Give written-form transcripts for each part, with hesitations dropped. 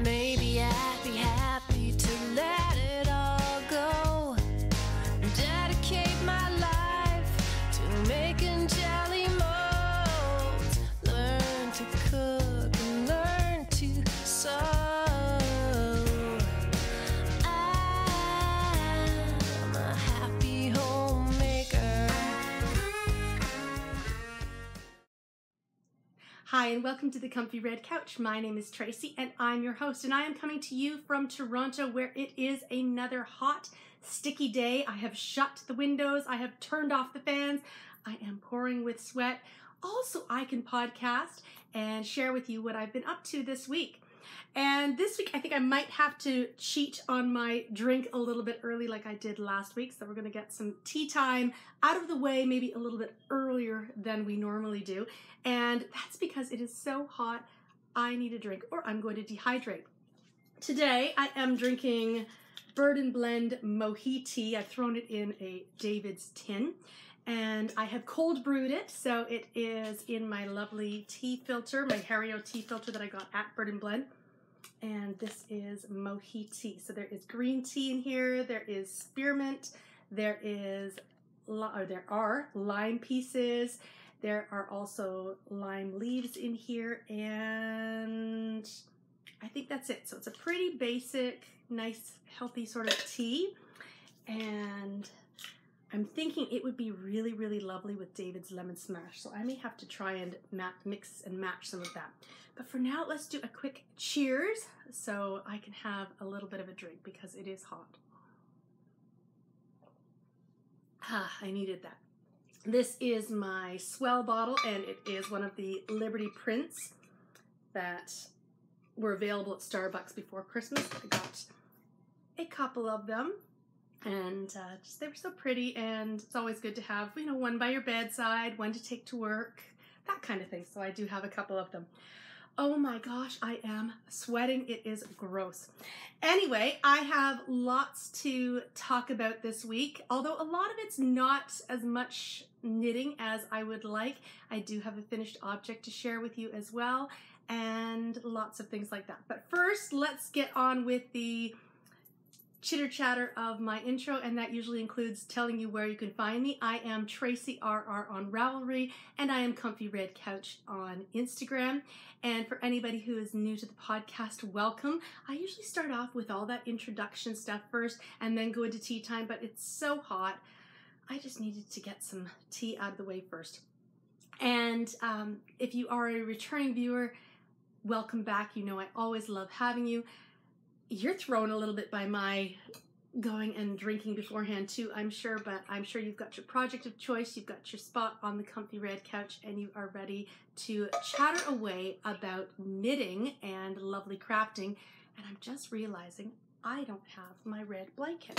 Maybe I'd be happy to let it all go. Dedicate my life to making jelly molds. Learn to cook and learn to sew. I'm a happy homemaker. Hi, and welcome to the Comfy Red Couch. My name is Tracy, and I'm your host, and I am coming to you from Toronto, where it is another hot, sticky day. I have shut the windows. I have turned off the fans. I am pouring with sweat. Also, I can podcast and share with you what I've been up to this week. And this week, I think I might have to cheat on my drink a little bit early like I did last week. So we're going to get some tea time out of the way, maybe a little bit earlier than we normally do. And that's because it is so hot, I need a drink or I'm going to dehydrate. Today, I am drinking Bird and Blend Mohi tea. I've thrown it in a David's tin. And I have cold brewed it, so it is in my lovely tea filter, my Hario tea filter that I got at Bird and Blend. And this is Mohi tea. So there is green tea in here, there is spearmint, there are lime pieces, there are also lime leaves in here, and I think that's it. So it's a pretty basic, nice, healthy sort of tea. And I'm thinking it would be really, really lovely with David's lemon smash. So I may have to try and mix and match some of that. But for now, let's do a quick cheers so I can have a little bit of a drink because it is hot. I needed that. This is my Swell bottle, and it is one of the Liberty Prints that were available at Starbucks before Christmas. I got a couple of them. And they were so pretty, and it's always good to have, you know, one by your bedside, one to take to work, that kind of thing. So I do have a couple of them. Oh my gosh, I am sweating. It is gross. Anyway, I have lots to talk about this week, although a lot of it's not as much knitting as I would like. I do have a finished object to share with you as well, and lots of things like that. But first, let's get on with the chitter chatter of my intro, and that usually includes telling you where you can find me. I am Tracy RR on Ravelry, and I am Comfy Red Couch on Instagram. And for anybody who is new to the podcast, welcome. I usually start off with all that introduction stuff first and then go into tea time, but it's so hot. I just needed to get some tea out of the way first. And if you are a returning viewer, welcome back. You know I always love having you. You're thrown a little bit by my going and drinking beforehand too, I'm sure, but I'm sure you've got your project of choice, you've got your spot on the Comfy Red Couch, and you are ready to chatter away about knitting and lovely crafting. And I'm just realizing I don't have my red blanket.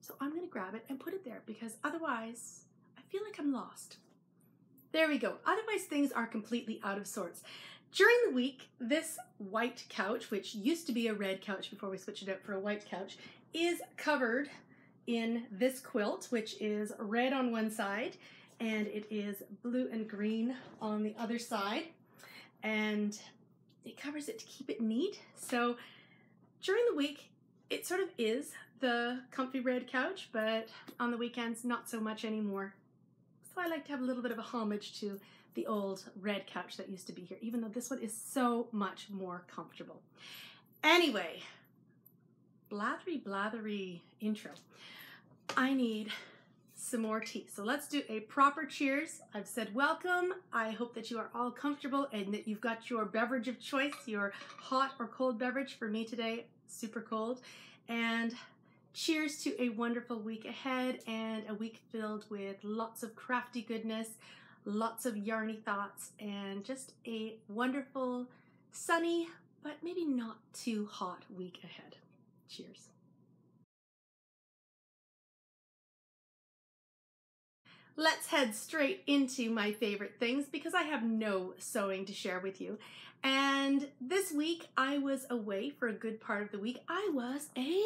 So I'm gonna grab it and put it there because otherwise I feel like I'm lost. There we go. Otherwise things are completely out of sorts. During the week, this white couch, which used to be a red couch before we switched it out for a white couch, is covered in this quilt, which is red on one side, and it is blue and green on the other side. And it covers it to keep it neat. So during the week, it sort of is the Comfy Red Couch, but on the weekends, not so much anymore. So I like to have a little bit of a homage to the old red couch that used to be here, even though this one is so much more comfortable. Anyway, blathery intro. I need some more tea. So let's do a proper cheers. I've said welcome. I hope that you are all comfortable and that you've got your beverage of choice, your hot or cold beverage. For me today, super cold. And cheers to a wonderful week ahead and a week filled with lots of crafty goodness, lots of yarny thoughts, and just a wonderful, sunny, but maybe not too hot week ahead. Cheers. Let's head straight into my favorite things because I have no sewing to share with you. And this week I was away for a good part of the week. I was a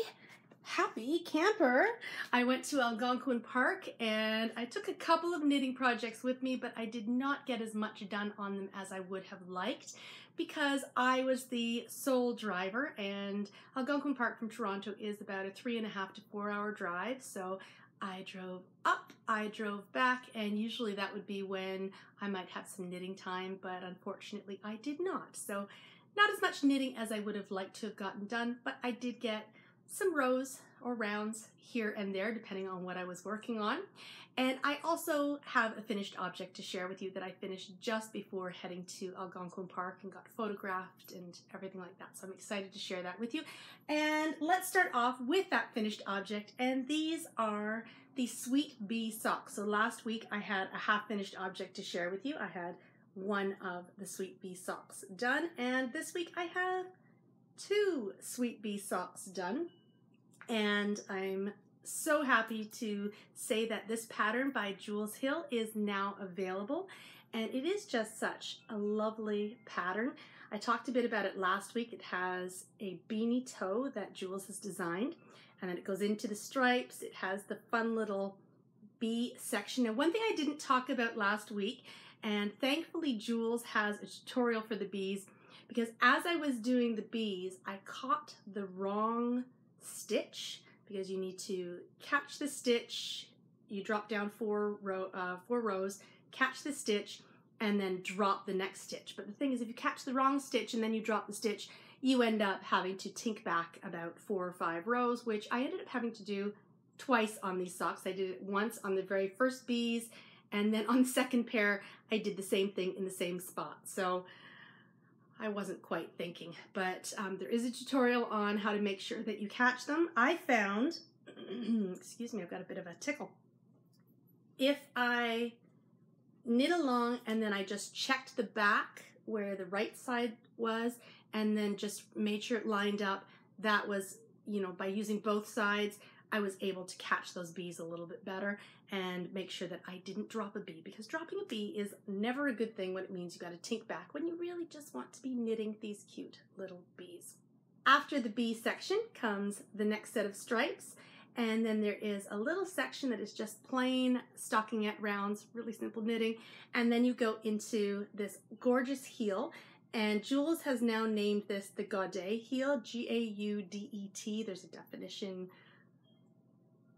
happy camper. I went to Algonquin Park and I took a couple of knitting projects with me, but I did not get as much done on them as I would have liked because I was the sole driver, and Algonquin Park from Toronto is about a 3.5 to 4 hour drive. So I drove up, I drove back, and usually that would be when I might have some knitting time, but unfortunately I did not. So not as much knitting as I would have liked to have gotten done, but I did get some rows or rounds here and there depending on what I was working on. And I also have a finished object to share with you that I finished just before heading to Algonquin Park and got photographed and everything like that. So I'm excited to share that with you. And let's start off with that finished object. And these are the Sweet Bee socks. So last week I had a half finished object to share with you. I had one of the Sweet Bee socks done. And this week I have 2 Sweet Bee socks done. And I'm so happy to say that this pattern by Jules Hill is now available, and it is just such a lovely pattern. I talked a bit about it last week. It has a beanie toe that Jules has designed, and then it goes into the stripes. It has the fun little bee section. And one thing I didn't talk about last week, and thankfully Jules has a tutorial for the bees, because as I was doing the bees, I caught the wrong stitch, because you need to catch the stitch, you drop down 4 rows, catch the stitch, and then drop the next stitch. But the thing is, if you catch the wrong stitch and then you drop the stitch, you end up having to tink back about 4 or 5 rows, which I ended up having to do twice on these socks. I did it once on the very first bees, and then on the second pair, I did the same thing in the same spot. So I wasn't quite thinking, but there is a tutorial on how to make sure that you catch them. I found, excuse me, I've got a bit of a tickle. If I knit along and then I just checked the back where the right side was and then just made sure it lined up, that was, you know, by using both sides, I was able to catch those bees a little bit better and make sure that I didn't drop a bee, because dropping a bee is never a good thing when it means you got to tink back when you really just want to be knitting these cute little bees. After the bee section comes the next set of stripes, and then there is a little section that is just plain stockinette rounds, really simple knitting, and then you go into this gorgeous heel. And Jules has now named this the Gaudet heel, G-A-U-D-E-T. There's a definition.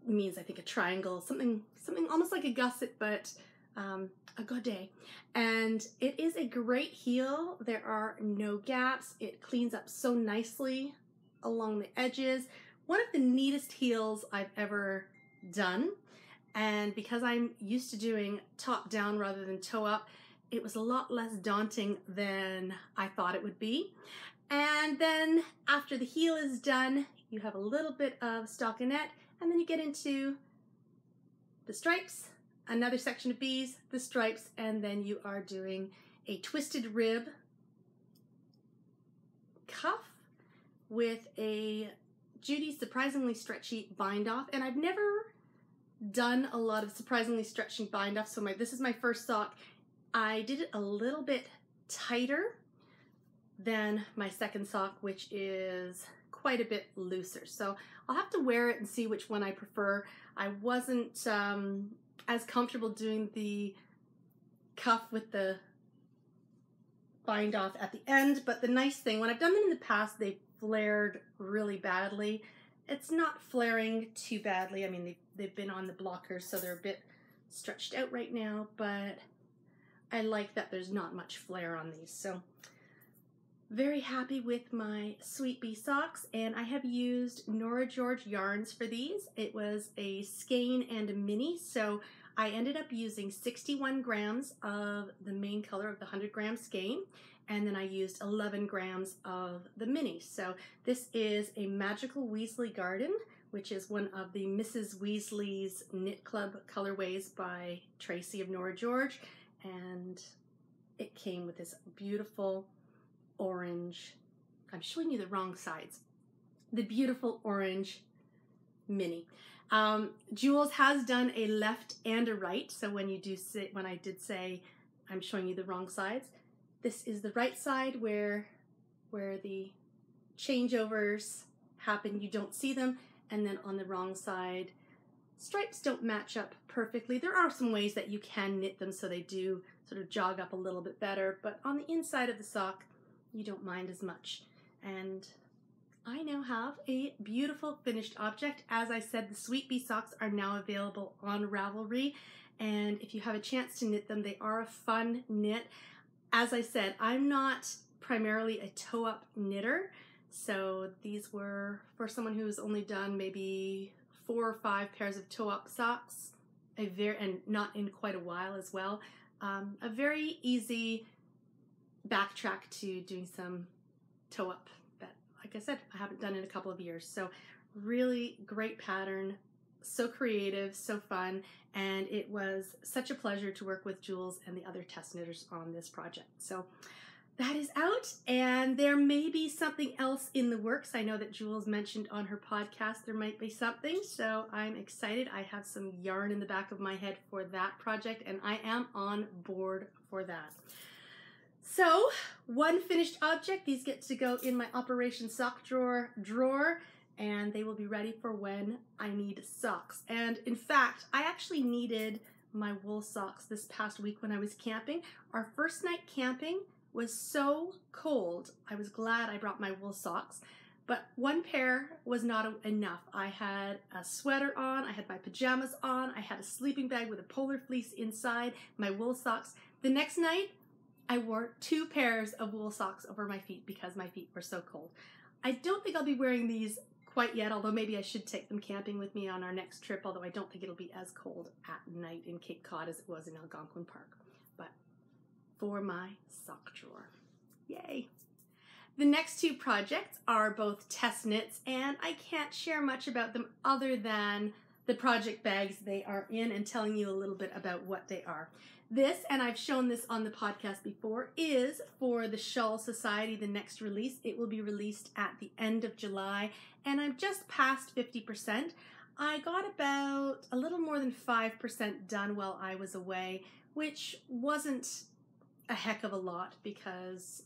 Means, I think, a triangle, something almost like a gusset, but a gaudet. And it is a great heel. There are no gaps. It cleans up so nicely along the edges. One of the neatest heels I've ever done. And because I'm used to doing top down rather than toe up, it was a lot less daunting than I thought it would be. And then after the heel is done, you have a little bit of stockinette, and then you get into the stripes, another section of bees, the stripes, and then you are doing a twisted rib cuff with a Judy Surprisingly Stretchy bind off. And I've never done a lot of surprisingly stretchy bind off, so this is my first sock. I did it a little bit tighter than my second sock, which is quite a bit looser. So I'll have to wear it and see which one I prefer. I wasn't as comfortable doing the cuff with the bind off at the end, but the nice thing, when I've done them in the past, they flared really badly. It's not flaring too badly. I mean, they've been on the blockers, so they're a bit stretched out right now, but I like that there's not much flare on these. So very happy with my Sweet Bee socks, and I have used Nora George yarns for these. It was a skein and a mini, so I ended up using 61 grams of the main color of the 100 gram skein, and then I used 11 grams of the mini. So this is a Magical Weasley Garden, which is one of the Mrs. Weasley's Knit Club colorways by Tracy of Nora George, and it came with this beautiful orange, I'm showing you the wrong sides, the beautiful orange mini. Jules has done a left and a right, so when I did say I'm showing you the wrong sides, this is the right side where the changeovers happen, you don't see them, and then on the wrong side, stripes don't match up perfectly. There are some ways that you can knit them so they do sort of jog up a little bit better, but on the inside of the sock, you don't mind as much. And I now have a beautiful finished object. As I said, the Sweet Bee socks are now available on Ravelry, and if you have a chance to knit them, they are a fun knit. As I said, I'm not primarily a toe-up knitter, so these were for someone who's only done maybe 4 or 5 pairs of toe-up socks, and not in quite a while as well. A very easy backtrack to doing some toe-up that, like I said, I haven't done in a couple of years. So really great pattern, so creative, so fun, and it was such a pleasure to work with Jules and the other test knitters on this project. So that is out, and there may be something else in the works. I know that Jules mentioned on her podcast there might be something, so I'm excited. I have some yarn in the back of my head for that project, and I am on board for that. So, one finished object. These get to go in my Operation Sock drawer, and they will be ready for when I need socks. And in fact, I actually needed my wool socks this past week when I was camping. Our first night camping was so cold. I was glad I brought my wool socks, but one pair was not enough. I had a sweater on, I had my pajamas on, I had a sleeping bag with a polar fleece inside, my wool socks. The next night, I wore 2 pairs of wool socks over my feet because my feet were so cold. I don't think I'll be wearing these quite yet, although maybe I should take them camping with me on our next trip, although I don't think it'll be as cold at night in Cape Cod as it was in Algonquin Park. But for my sock drawer. Yay! The next 2 projects are both test knits, and I can't share much about them other than the project bags they are in and telling you a little bit about what they are. This, and I've shown this on the podcast before, is for the Shawl Society, the next release. It will be released at the end of July, and I'm just past 50%. I got about a little more than 5% done while I was away, which wasn't a heck of a lot because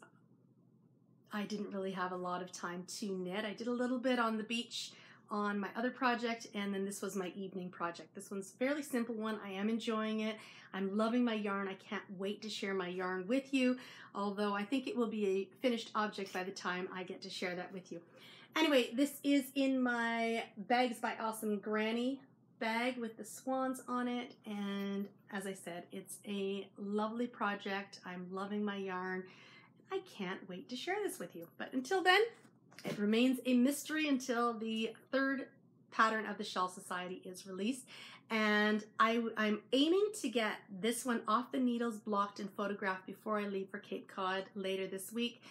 I didn't really have a lot of time to knit. I did a little bit on the beach on my other project, and then this was my evening project. This one's a fairly simple one. I am enjoying it. I'm loving my yarn. I can't wait to share my yarn with you, although I think it will be a finished object by the time I get to share that with you. Anyway, this is in my Bags by Awesome Granny bag with the swans on it, and as I said, it's a lovely project. I'm loving my yarn. I can't wait to share this with you. But until then, it remains a mystery until the 3rd pattern of the Shawl Society is released. And I'm aiming to get this one off the needles, blocked and photographed before I leave for Cape Cod later this week,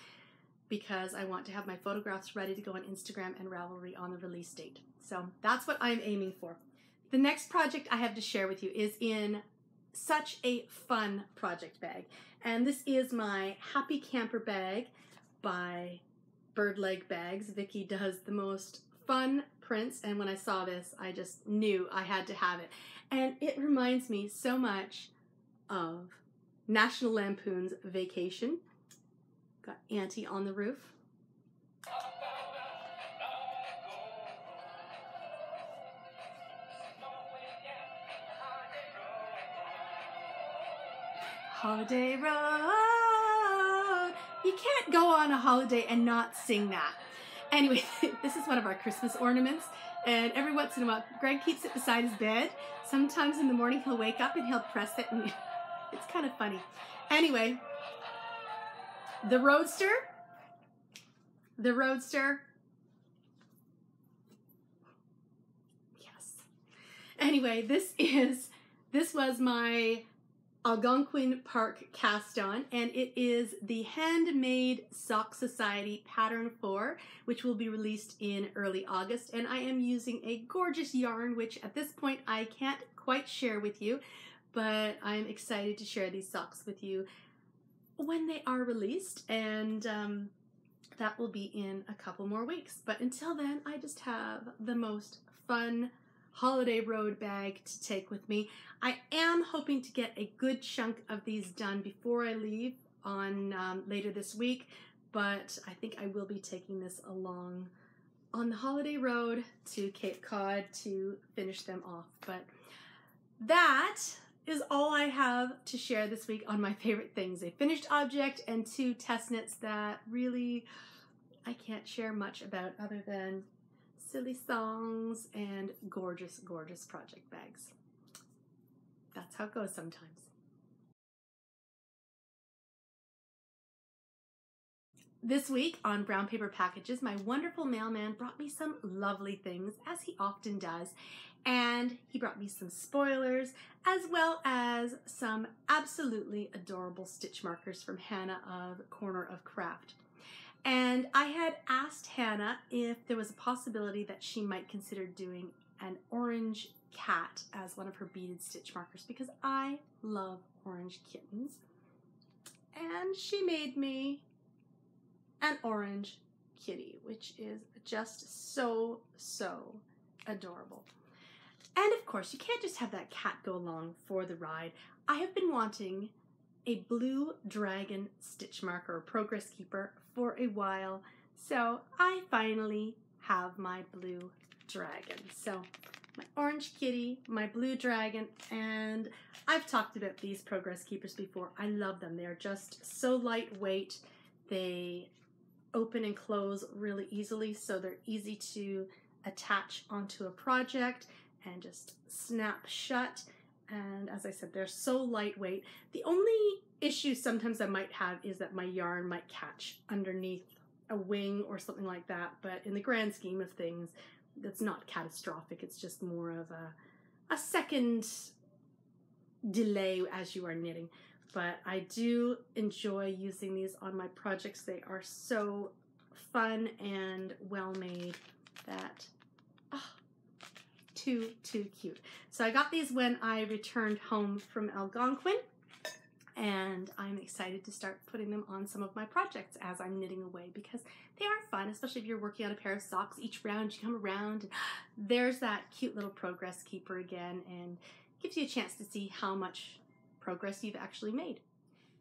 because I want to have my photographs ready to go on Instagram and Ravelry on the release date. So that's what I'm aiming for. The next project I have to share with you is in such a fun project bag. And this is my Happy Camper bag by Birdleg Bags. Vicky does the most fun prints, and when I saw this, I just knew I had to have it. And it reminds me so much of National Lampoon's Vacation. Got Auntie on the roof. Holiday Road. You can't go on a holiday and not sing that. Anyway, this is one of our Christmas ornaments, and every once in a while, Greg keeps it beside his bed. Sometimes in the morning he'll wake up and he'll press it, and it's kind of funny. Anyway, the Roadster. Yes. Anyway, this was my Algonquin Park cast on, and it is the Handmade Sock Society Pattern 4, which will be released in early August. And I am using a gorgeous yarn, which at this point I can't quite share with you, but I'm excited to share these socks with you when they are released, and that will be in a couple more weeks. But until then, I just have the most fun holiday road bag to take with me. I am hoping to get a good chunk of these done before I leave on later this week, but I think I will be taking this along on the holiday road to Cape Cod to finish them off. But that is all I have to share this week on my favorite things. A finished object and 2 test knits that really I can't share much about other than silly songs and gorgeous, gorgeous project bags. That's how it goes sometimes. This week on Brown Paper Packages, my wonderful mailman brought me some lovely things, as he often does, and he brought me some spoilers, as well as some absolutely adorable stitch markers from Hannah of Corner of Craft. And I had asked Hannah if there was a possibility that she might consider doing an orange cat as one of her beaded stitch markers, because I love orange kittens. And she made me an orange kitty, which is just so, so adorable. And of course, you can't just have that cat go along for the ride. I have been wanting a blue dragon stitch marker, or progress keeper, for a while, so I finally have my blue dragon. So my orange kitty, my blue dragon, and I've talked about these progress keepers before. I love them. They're just so lightweight. They open and close really easily, so they're easy to attach onto a project and just snap shut. And as I said, they're so lightweight. The only issue sometimes I might have is that my yarn might catch underneath a wing or something like that, but in the grand scheme of things, that's not catastrophic. It's just more of a second delay as you are knitting. But I do enjoy using these on my projects. They are so fun and well made that, too cute. So I got these when I returned home from Algonquin, and I'm excited to start putting them on some of my projects as I'm knitting away, because they are fun, especially if you're working on a pair of socks. Each round you come around and there's that cute little progress keeper again, and gives you a chance to see how much progress you've actually made.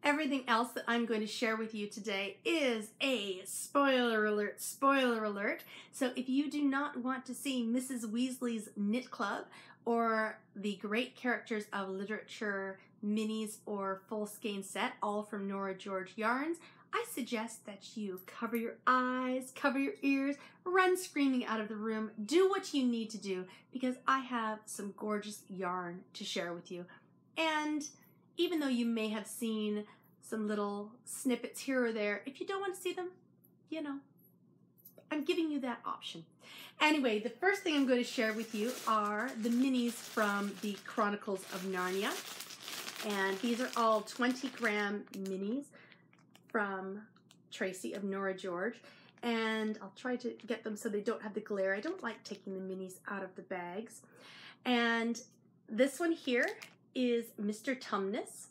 Everything else that I'm going to share with you today is a spoiler alert, spoiler alert. So if you do not want to see Mrs. Weasley's Knit Club or the Great Characters of Literature minis or full skein set, all from Nora George Yarns, I suggest that you cover your eyes, cover your ears, run screaming out of the room, do what you need to do, because I have some gorgeous yarn to share with you. And even though you may have seen some little snippets here or there, if you don't want to see them, you know, I'm giving you that option. Anyway, the first thing I'm going to share with you are the minis from the Chronicles of Narnia. And these are all 20-gram minis from Tracy of Nora George. And I'll try to get them so they don't have the glare. I don't like taking the minis out of the bags. And this one here is Mr. Tumnus.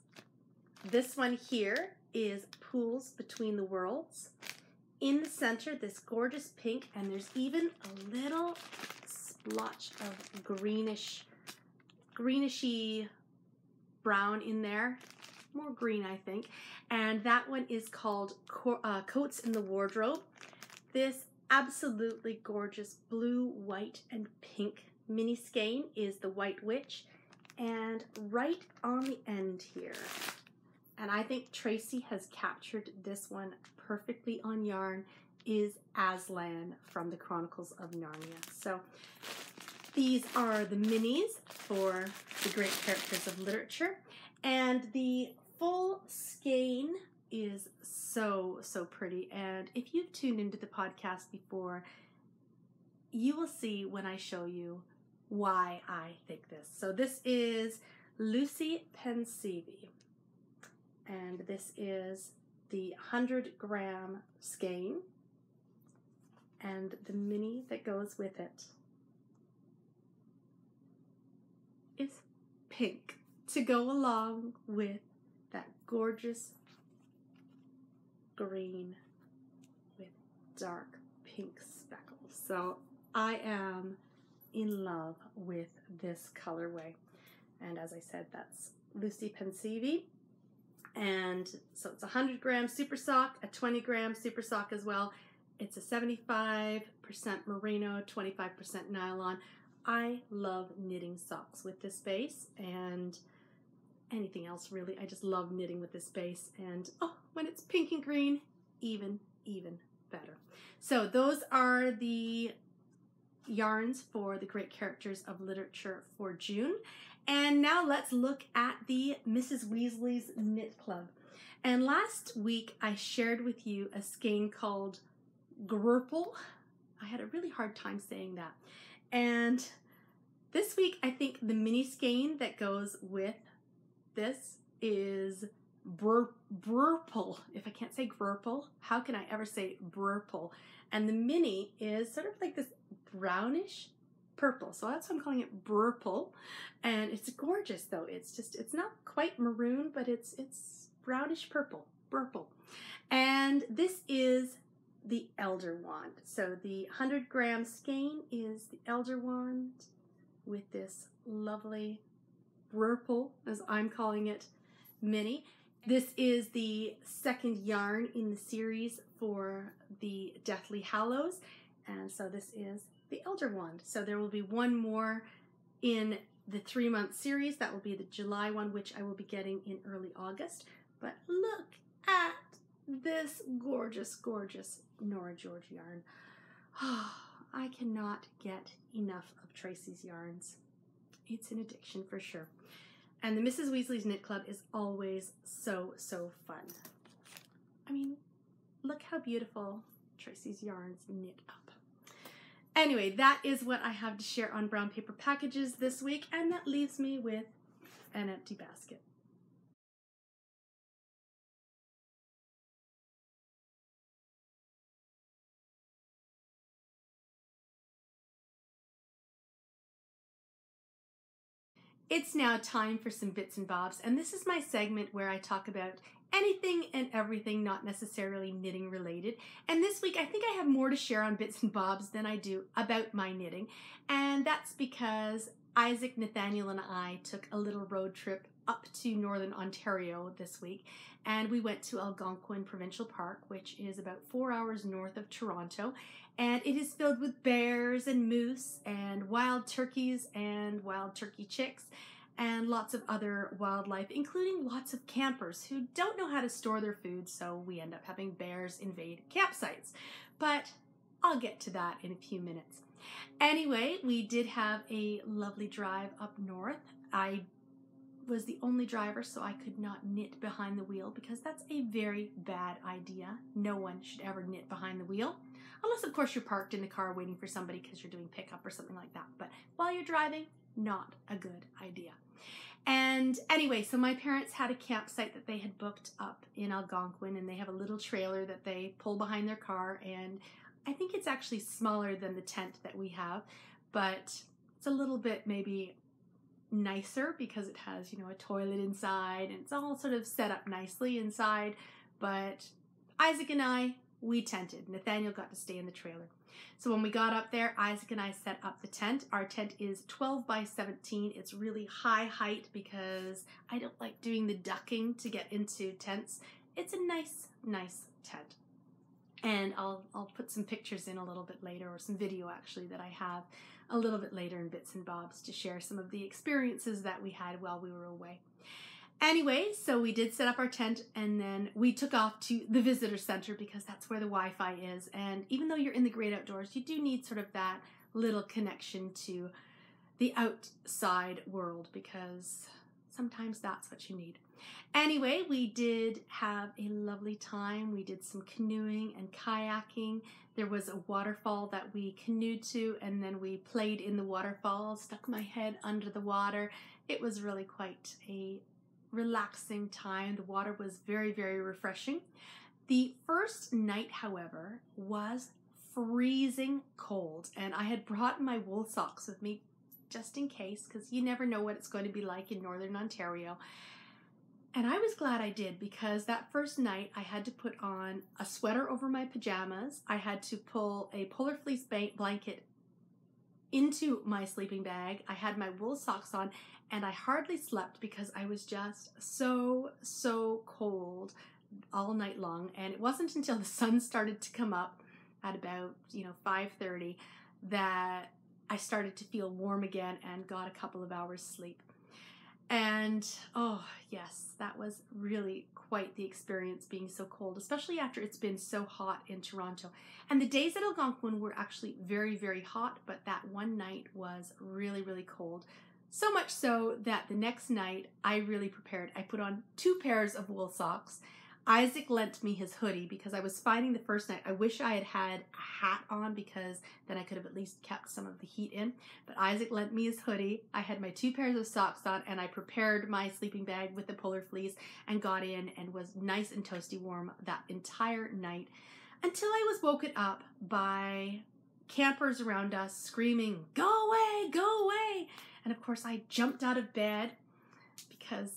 This one here is Pools Between the Worlds. In the center, this gorgeous pink, and there's even a little splotch of grenishy brown in there. More green, I think. And that one is called Coats in the Wardrobe. This absolutely gorgeous blue, white, and pink mini skein is the White Witch. And right on the end here, and I think Tracy has captured this one perfectly on yarn, is Aslan from the Chronicles of Narnia. So these are the minis for the Great Characters of Literature, and the full skein is so pretty. And if you've tuned into the podcast before, you will see when I show you why I think this. So this is Lucy Pensivi, and this is the 100-gram skein, and the mini that goes with it is pink to go along with that gorgeous green with dark pink speckles. So I am in love with this colorway. And as I said, that's Lucy Pensivi. And so it's a 100-gram super sock, a 20-gram super sock as well. It's a 75% merino, 25% nylon. I love knitting socks with this base, and anything else really. I just love knitting with this base, and oh, when it's pink and green, even better. So those are the yarns for the Great Characters of Literature for June. And now let's look at the Mrs. Weasley's Knit Club. And last week I shared with you a skein called Grurple. I had a really hard time saying that. And this week I think the mini skein that goes with this is Brurple. If I can't say Grurple, how can I ever say Brurple? And the mini is sort of like this brownish purple, so that's why I'm calling it Brurple. And it's gorgeous though. It's not quite maroon, but it's brownish purple, Brurple. And this is the Elder Wand. So the 100-gram skein is the Elder Wand with this lovely Brurple, as I'm calling it, mini. This is the second yarn in the series for the Deathly Hallows, and so this is the Elder Wand. So there will be one more in the 3-month series. That will be the July one, which I will be getting in early August. But look at this gorgeous, gorgeous Nora George yarn. Oh, I cannot get enough of Tracy's yarns. It's an addiction for sure. And the Mrs. Weasley's Knit Club is always so fun. I mean, look how beautiful Tracy's yarns knit up. Anyway, that is what I have to share on brown paper packages this week, and that leaves me with an empty basket. It's now time for some bits and bobs, and this is my segment where I talk about anything and everything not necessarily knitting related. And this week I think I have more to share on bits and bobs than I do about my knitting, and that's because Isaac, Nathaniel, and I took a little road trip up to Northern Ontario this week, and we went to Algonquin Provincial Park, which is about 4 hours north of Toronto, and it is filled with bears and moose and wild turkeys and wild turkey chicks and lots of other wildlife, including lots of campers who don't know how to store their food, so we end up having bears invade campsites. But I'll get to that in a few minutes. Anyway, we did have a lovely drive up north. I was the only driver, so I could not knit behind the wheel because that's a very bad idea. No one should ever knit behind the wheel. Unless, of course, you're parked in the car waiting for somebody because you're doing pickup or something like that. But while you're driving, not a good idea. And anyway, so my parents had a campsite that they had booked up in Algonquin, and they have a little trailer that they pull behind their car, and I think it's actually smaller than the tent that we have, but it's a little bit maybe nicer because it has, you know, a toilet inside, and it's all sort of set up nicely inside. But Isaac and I, we tented. Nathaniel got to stay in the trailer. So when we got up there, Isaac and I set up the tent. Our tent is 12 by 17. It's really high height because I don't like doing the ducking to get into tents. It's a nice tent. And I'll put some pictures in a little bit later, or some video actually that I have a little bit later in bits and bobs to share some of the experiences that we had while we were away. Anyway, so we did set up our tent, and then we took off to the visitor center because that's where the Wi-Fi is. And even though you're in the great outdoors, you do need sort of that little connection to the outside world because sometimes that's what you need. Anyway, we did have a lovely time. We did some canoeing and kayaking. There was a waterfall that we canoed to, and then we played in the waterfall, stuck my head under the water. It was really quite a relaxing time. The water was very refreshing. The first night, however, was freezing cold, and I had brought my wool socks with me just in case, because you never know what it's going to be like in Northern Ontario. And I was glad I did, because that first night I had to put on a sweater over my pajamas. I had to pull a polar fleece blanket into my sleeping bag. I had my wool socks on, and I hardly slept because I was just so cold all night long. And it wasn't until the sun started to come up at about 5:30 that I started to feel warm again and got a couple of hours sleep. And oh yes, that was really quite the experience, being so cold, especially after it's been so hot in Toronto. And the days at Algonquin were actually very, very hot, but that one night was really, really cold. So much so that the next night I really prepared. I put on 2 pairs of wool socks. Isaac lent me his hoodie because I was finding the first night, I wish I had had a hat on because then I could have at least kept some of the heat in. But Isaac lent me his hoodie. I had my 2 pairs of socks on, and I prepared my sleeping bag with the polar fleece and got in and was nice and toasty warm that entire night until I was woken up by campers around us screaming, "Go away, go away." And of course I jumped out of bed because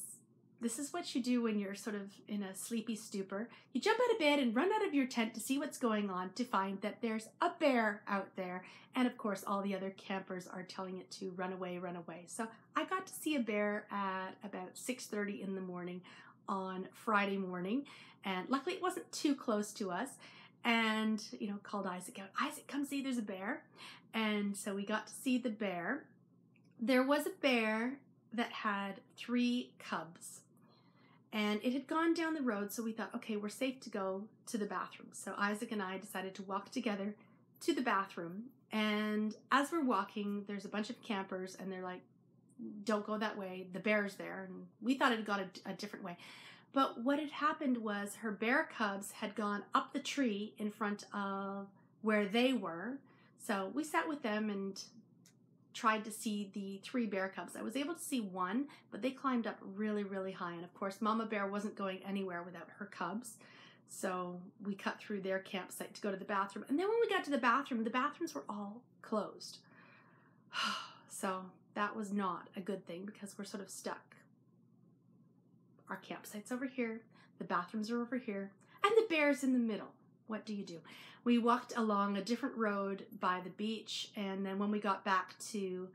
this is what you do when you're sort of in a sleepy stupor. You jump out of bed and run out of your tent to see what's going on, to find that there's a bear out there. And of course, all the other campers are telling it to run away, run away. So I got to see a bear at about 6:30 in the morning on Friday morning. And luckily it wasn't too close to us. And, called Isaac out. "Isaac, come see, there's a bear." And so we got to see the bear. There was a bear that had 3 cubs. And it had gone down the road, so we thought, okay, we're safe to go to the bathroom. So Isaac and I decided to walk together to the bathroom. And as we're walking, there's a bunch of campers, and they're like, "Don't go that way, the bear's there." And we thought it had gone a different way. But what had happened was her bear cubs had gone up the tree in front of where they were. So we sat with them and tried to see the 3 bear cubs. I was able to see one, but they climbed up really, really high. And of course, Mama Bear wasn't going anywhere without her cubs. So we cut through their campsite to go to the bathroom. And then when we got to the bathrooms were all closed. So that was not a good thing because we're sort of stuck. Our campsite's over here, the bathrooms are over here, and the bear's in the middle. What do you do? We walked along a different road by the beach, and then when we got back to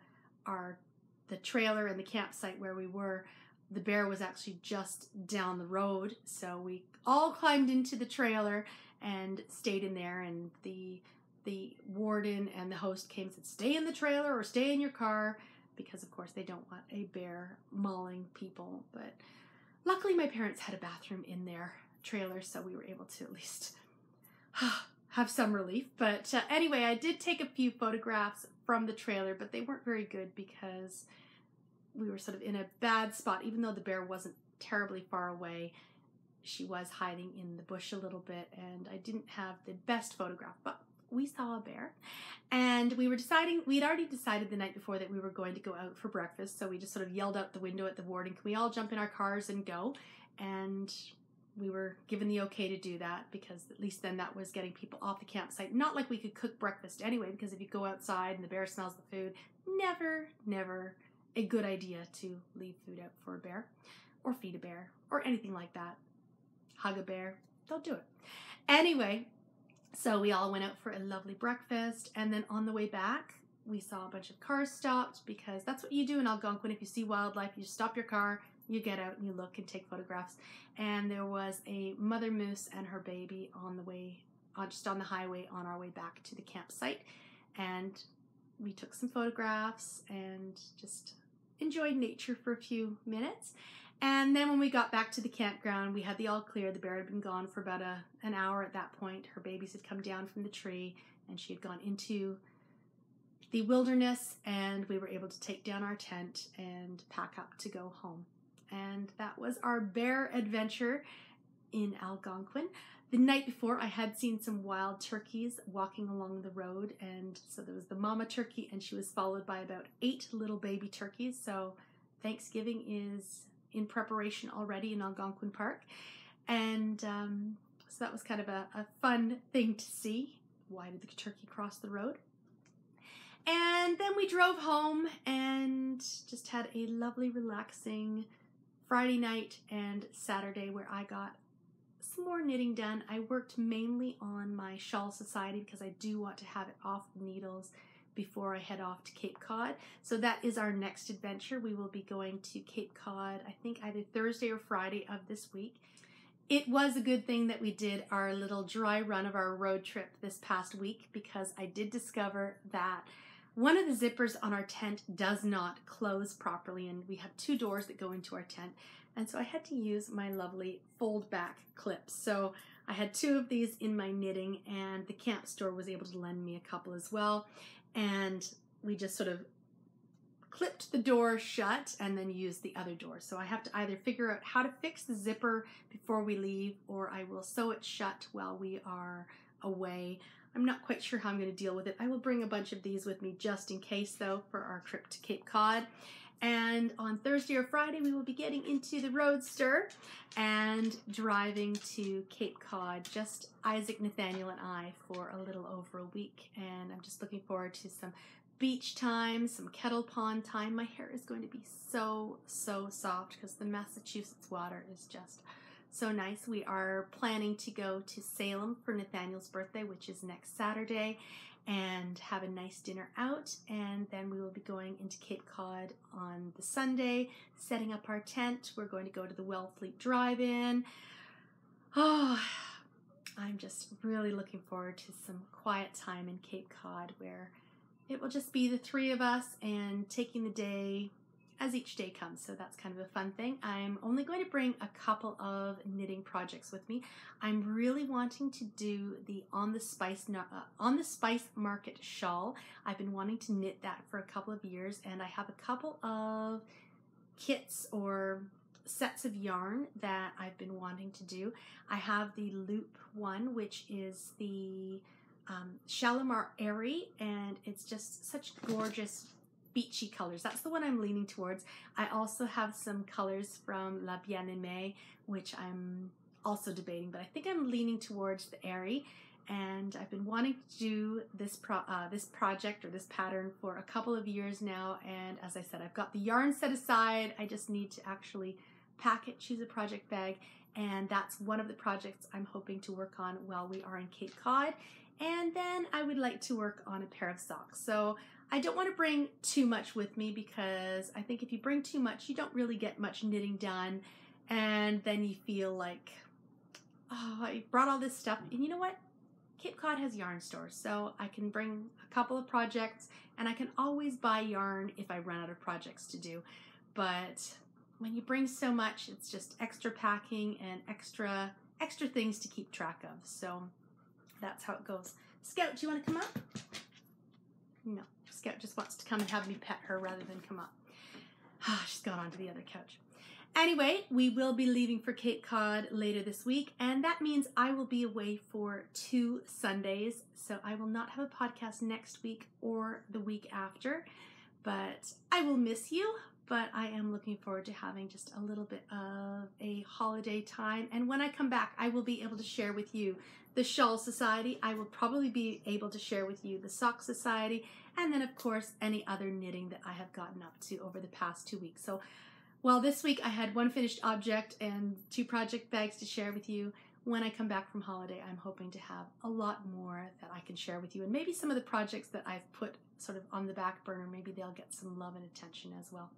the trailer and the campsite where we were, the bear was actually just down the road. So we all climbed into the trailer and stayed in there, and the warden and the host came and said, "Stay in the trailer or stay in your car," because of course they don't want a bear mauling people. But luckily my parents had a bathroom in their trailer, so we were able to at least have some relief. But anyway, I did take a few photographs from the trailer, but they weren't very good because we were sort of in a bad spot. Even though the bear wasn't terribly far away, she was hiding in the bush a little bit, and I didn't have the best photograph, but we saw a bear. And we'd already decided the night before that we were going to go out for breakfast, so we just sort of yelled out the window at the warden, "Can we all jump in our cars and go?" And we were given the okay to do that because at least then that was getting people off the campsite. Not like we could cook breakfast anyway, because if you go outside and the bear smells the food, never a good idea to leave food out for a bear or feed a bear or anything like that. Hug a bear, don't do it. Anyway, so we all went out for a lovely breakfast, and then on the way back, we saw a bunch of cars stopped because that's what you do in Algonquin. If you see wildlife, you stop your car, you get out and you look and take photographs. And there was a mother moose and her baby on the way, just on the highway on our way back to the campsite. And we took some photographs and just enjoyed nature for a few minutes. And then when we got back to the campground, we had the all clear. The bear had been gone for about an hour at that point. Her babies had come down from the tree, and she had gone into the wilderness, and we were able to take down our tent and pack up to go home. And that was our bear adventure in Algonquin. The night before, I had seen some wild turkeys walking along the road, and so there was the mama turkey, and she was followed by about 8 little baby turkeys. So Thanksgiving is in preparation already in Algonquin Park, and so that was kind of a fun thing to see. Why did the turkey cross the road? And then we drove home and just had a lovely, relaxing Friday night and Saturday where I got some more knitting done. I worked mainly on my shawl society because I do want to have it off the needles before I head off to Cape Cod. So that is our next adventure. We will be going to Cape Cod, I think either Thursday or Friday of this week. It was a good thing that we did our little dry run of our road trip this past week because I did discover that one of the zippers on our tent does not close properly, and we have 2 doors that go into our tent. And so I had to use my lovely fold back clips. So I had 2 of these in my knitting, and the camp store was able to lend me a couple as well. And we just sort of clipped the door shut and then used the other door. So I have to either figure out how to fix the zipper before we leave, or I will sew it shut while we are away. I'm not quite sure how I'm going to deal with it. I will bring a bunch of these with me just in case, though, for our trip to Cape Cod. And on Thursday or Friday, we will be getting into the Roadster and driving to Cape Cod, just Isaac, Nathaniel, and I, for a little over a week. And I'm just looking forward to some beach time, some kettle pond time. My hair is going to be so soft because the Massachusetts water is just so nice. We are planning to go to Salem for Nathaniel's birthday, which is next Saturday, and have a nice dinner out, and then we will be going into Cape Cod on the Sunday, setting up our tent. We're going to go to the Wellfleet Drive-In. Oh, I'm just really looking forward to some quiet time in Cape Cod where it will just be the 3 of us and taking the day as each day comes. So that's kind of a fun thing. I'm only going to bring a couple of knitting projects with me. I'm really wanting to do the On the Spice Market shawl. I've been wanting to knit that for a couple of years, and I have a couple of kits or sets of yarn that I've been wanting to do. I have the loop one, which is the Shalimar Airy, and it's just such gorgeous beachy colors. That's the one I'm leaning towards. I also have some colors from La Bien-Aimée, which I'm also debating, but I think I'm leaning towards the Airy. And I've been wanting to do this project or this pattern for a couple of years now. And as I said, I've got the yarn set aside. I just need to actually pack it, choose a project bag, and that's one of the projects I'm hoping to work on while we are in Cape Cod. And then I would like to work on a pair of socks. So I don't want to bring too much with me, because I think if you bring too much, you don't really get much knitting done. And then you feel like, oh, I brought all this stuff. And you know what? Cape Cod has yarn stores, so I can bring a couple of projects, and I can always buy yarn if I run out of projects to do. But when you bring so much, it's just extra packing and extra things to keep track of. So that's how it goes. Scout, do you want to come up? No, Scout just wants to come and have me pet her rather than come up. She's gone on to the other couch. Anyway, we will be leaving for Cape Cod later this week, and that means I will be away for 2 Sundays, so I will not have a podcast next week or the week after, but I will miss you. But I am looking forward to having just a little bit of a holiday time, and when I come back, I will be able to share with you the Shawl Society. I will probably be able to share with you the Sock Society, and then of course any other knitting that I have gotten up to over the past 2 weeks. So while this week I had 1 finished object and 2 project bags to share with you, when I come back from holiday, I'm hoping to have a lot more that I can share with you. And maybe some of the projects that I've put sort of on the back burner, maybe they'll get some love and attention as well.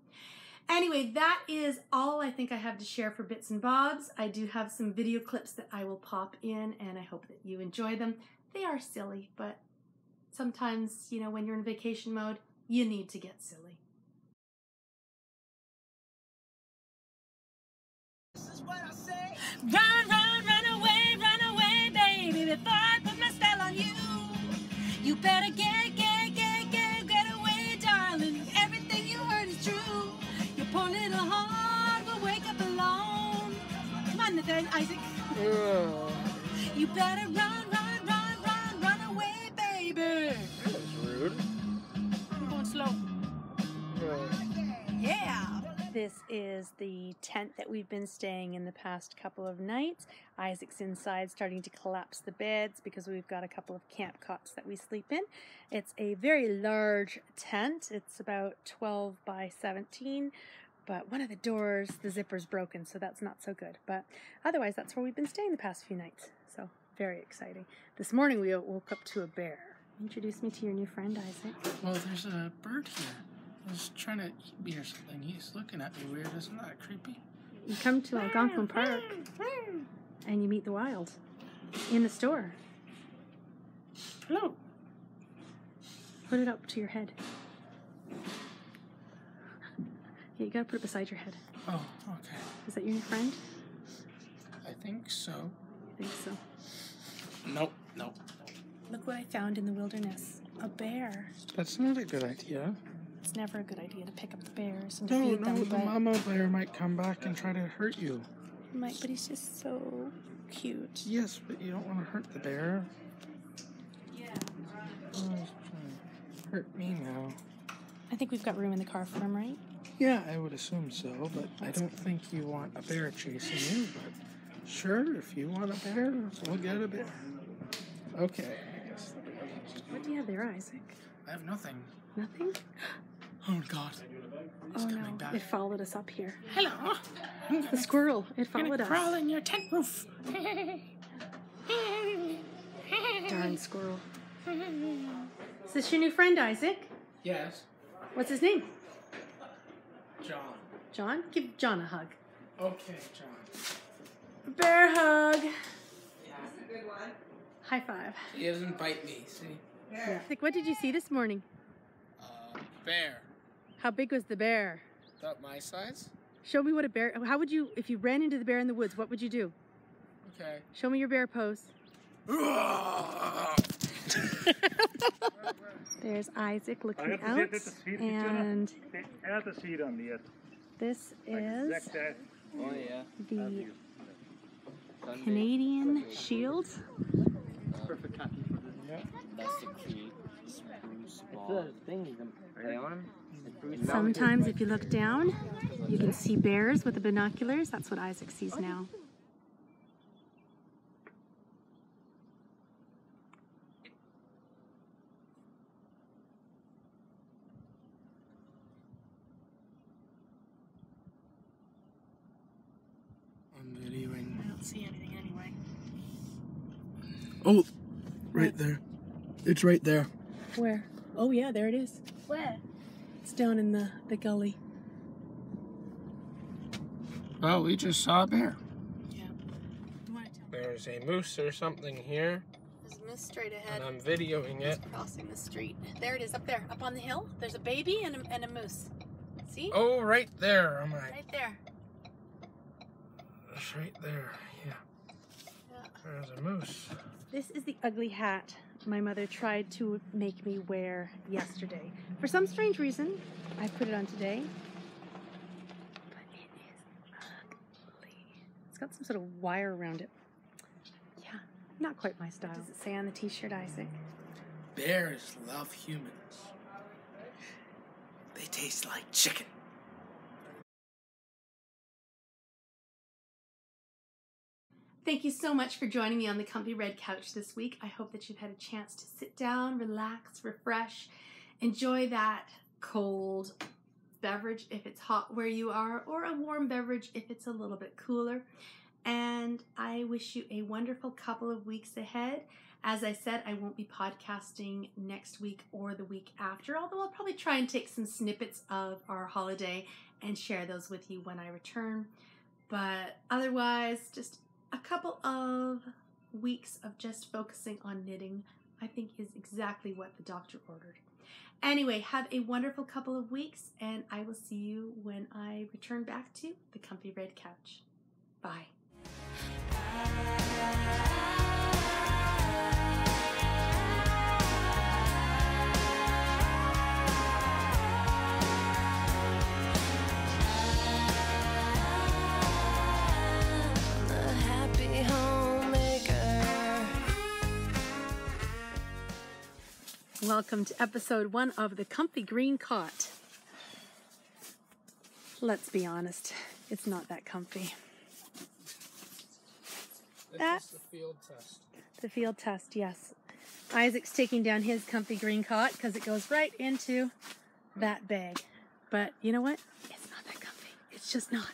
Anyway, that is all I think I have to share for Bits and Bobs. I do have some video clips that I will pop in, and I hope that you enjoy them. They are silly, but sometimes, you know, when you're in vacation mode, you need to get silly. This is what I say. Run, run away, baby, before I put my spell on you. You better get away, darling. Everything you heard is true. Your poor little heart will wake up alone. Come on, Nathan, Isaac. You better run away, baby. That was rude. I'm going slow. Yeah. This is the tent that we've been staying in the past couple of nights. Isaac's inside starting to collapse the beds because we've got a couple of camp cots that we sleep in. It's a very large tent. It's about 12 by 17, but one of the doors, the zipper's broken, so that's not so good. But otherwise, that's where we've been staying the past few nights, so very exciting. This morning we woke up to a bear. Introduce me to your new friend, Isaac. Well, there's a bird here. He's trying to eat me or something. He's looking at me weird. Isn't that creepy? You come to Algonquin Park and you meet the wild in the store. Hello. put it up to your head. Yeah, you gotta put it beside your head. Oh, okay. Is that your new friend? I think so. I think so. Nope, nope. Look what I found in the wilderness. A bear. That's not a good idea. It's never a good idea to pick up the bears and to No, feed them, the but mama bear might come back and try to hurt you. he might, but he's just so cute. Yes, but you don't want to hurt the bear. Yeah. Oh, he's trying to hurt me now. I think we've got room in the car for him, right? Yeah, I would assume so, but I don't think you want a bear chasing you, but sure, if you want a bear, we'll get a bear. Okay, I guess. What do you have there, Isaac? I have nothing. Nothing? Oh, God. It's coming no, back. it followed us up here. Hello. The squirrel, it I'm followed gonna us. crawl in your tent roof. Darn squirrel. Is this your new friend, Isaac? Yes. What's his name? John. John? Give John a hug. Okay, John. Bear hug. Yeah. That's a good one. High five. He doesn't bite me, see? Yeah. Isaac, what did you see this morning? Bear. How big was the bear? About my size? Show me what a bear, how would you, if you ran into the bear in the woods, what would you do? Okay. Show me your bear pose. There's Isaac looking out, and this is the Canadian shield. Sometimes if you look down, you can see bears with the binoculars. That's what Isaac sees now. I'm videoing. I don't see anything anyway. Oh, right there. It's right there. Where? Oh yeah, there it is. Where? It's down in the gully. Well, we just saw a bear. Yeah. You want to tell me? There's a moose or something here, There's a moose straight ahead. and I'm videoing it. It's crossing the street. There it is, up there, up on the hill. There's a baby and a moose. See? Oh, right there, am I? Right there. It's right there, yeah. Yeah. There's a moose. This is the ugly hat my mother tried to make me wear yesterday. For some strange reason, I put it on today. But it is ugly. It's got some sort of wire around it. Yeah, not quite my style. What does it say on the t-shirt, Isaac? Bears love humans. They taste like chicken. Thank you so much for joining me on the Comfy Red Couch this week. I hope that you've had a chance to sit down, relax, refresh, enjoy that cold beverage if it's hot where you are, or a warm beverage if it's a little bit cooler. And I wish you a wonderful couple of weeks ahead. As I said, I won't be podcasting next week or the week after, although I'll probably try and take some snippets of our holiday and share those with you when I return. But otherwise, just a couple of weeks of just focusing on knitting, I think, is exactly what the doctor ordered. Anyway, have a wonderful couple of weeks, and I will see you when I return back to the Comfy Red Couch. Bye. Welcome to episode 1 of the Comfy Green Cot. Let's be honest, it's not that comfy. That's the field test. The field test, yes. Isaac's taking down his comfy green cot because it goes right into that bag. But you know what? It's not that comfy. It's just not.